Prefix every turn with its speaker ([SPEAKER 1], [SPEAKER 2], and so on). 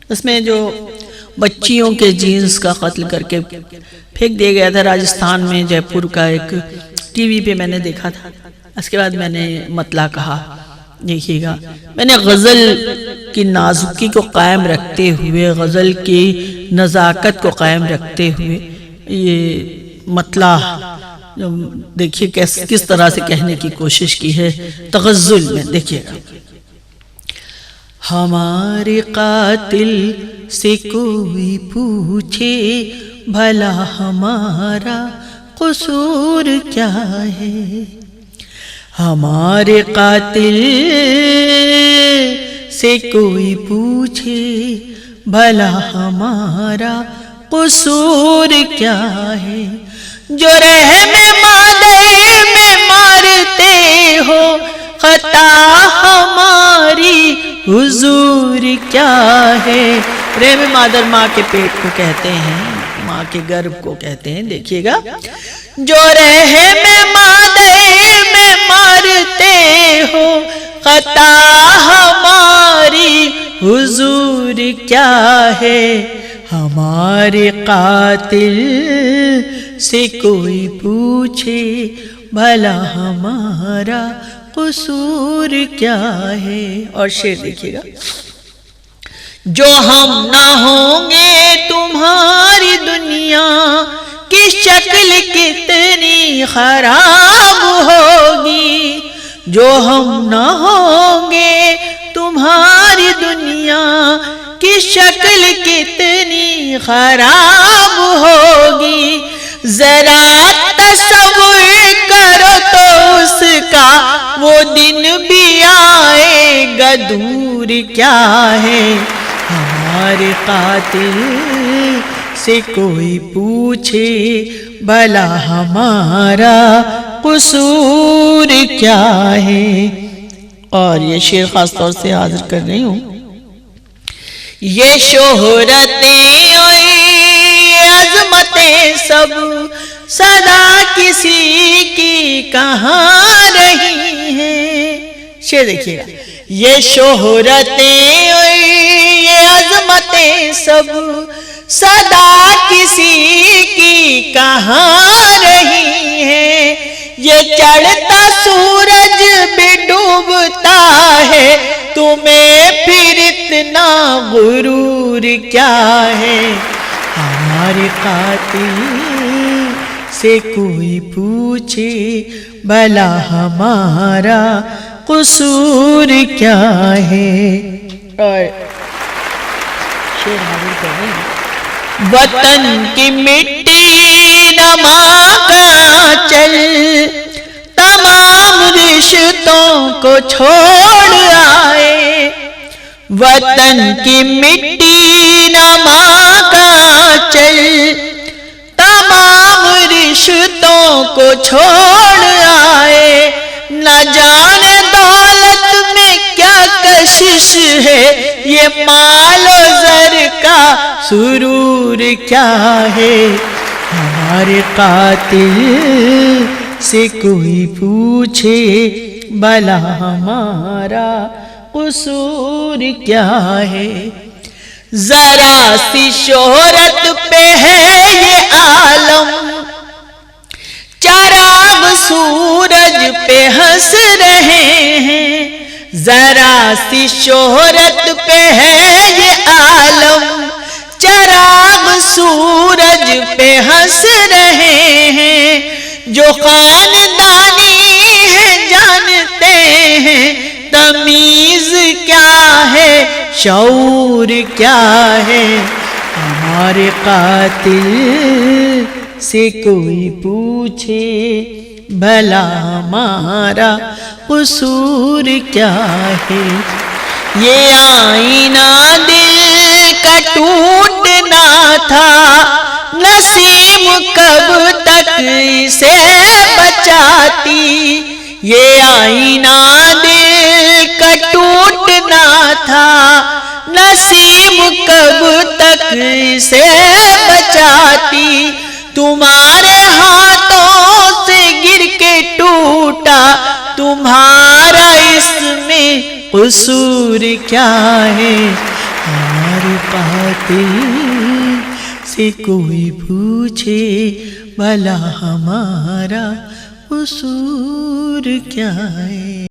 [SPEAKER 1] اس میں جو بچیوں کے جینز کا قتل کر کے پھینک دیا گیا تھا راجستھان میں، جے پور کا ایک ٹی وی پہ میں نے دیکھا تھا۔ اس کے بعد میں نے مطلع کہا، دیکھیے گا، میں نے غزل کی نازکی کو قائم رکھتے ہوئے، غزل کی نزاکت کو قائم رکھتے ہوئے یہ مطلع دیکھیے کس طرح سے کہنے کی کوشش کی ہے تغزل میں، دیکھیے گا۔ ہمارے قاتل سے کوئی پوچھے بھلا ہمارا قصور کیا ہے، ہمارے قاتل سے کوئی پوچھے بھلا ہمارا قصور کیا ہے، جو رحم مادر میں مارتے ہو خطا ہماری حضور کیا ہے۔ رحم مادر ماں کے پیٹ کو کہتے ہیں، ماں کے گرب کو کہتے ہیں، دیکھیے گا۔ جو رحم مادر میں مارتے ہو خطا ہماری حضور کیا ہے، ہمارے قاتل سے کوئی پوچھے بھلا ہمارا قصور کیا ہے۔ اور شعر دیکھیے گا۔ جو ہم نہ ہوں گے تمہاری دنیا کی شکل کتنی خراب ہوگی، جو ہم نہ ہوں گے تمہاری دنیا کی شکل کتنی خراب ہوگی، ذرا تصور کرو تو اس کا وہ دن بھی آئے گا دور کیا ہے، ہمارے قاتل سے کوئی پوچھے بھلا ہمارا قصور کیا ہے۔ اور یہ شعر خاص طور سے حاضر کر رہی ہوں۔ یہ شہرتیں اور یہ عظمتیں سب صدا کسی کی کہاں رہی ہیں، شعر دیکھیے گا۔ یہ شہرتیں اور یہ عظمتیں سب صدا کسی کی کہاں رہی ہیں، یہ چڑھتا سورج بھی ڈوبتا ہے، تمہیں پھر اتنا غرور کیا ہے، ہمارے قاتل سے کوئی پوچھے بھلا ہمارا قصور کیا ہے۔ اور شعر حاضر کر رہے ہیں۔ وطن کی مٹی نمک چل تمام رشتوں کو چھوڑ آئے، وطن کی مٹی نمک چل تمام رشتوں کو چھوڑ آئے، نہ جانے دولت میں کیا کشش ہے، یہ مال و زر کا سرور کیا ہے، ہمارے قاتل سے کوئی پوچھے بھلا ہمارا قصور کیا ہے، ذرا سی شہرت پہ ہے یہ عالم، چراغ سورج پہ ہنس رہے ہیں، ذرا سی شہرت پہ ہے یہ عالم، چراغ سورج پہ ہنس رہے ہیں، جو خاندانی ہے جانتے ہیں تمیز کیا ہے، شعور کیا ہے، ہمارے قاتل سے کوئی پوچھے بھلا ہمارا قصور کیا ہے، یہ آئینہ دل کا ٹوٹنا تھا، نسیم کب تک اسے بچاتی، یہ آئینہ دل کا ٹوٹنا تھا، نسیم کب تک اسے بچاتی، تمہارے ہاتھوں سے گر کے ٹوٹا، تمہارا اس میں قصور کیا ہے، ہر قاتل سے کوئی پوچھے بھلا ہمارا قصور کیا ہے۔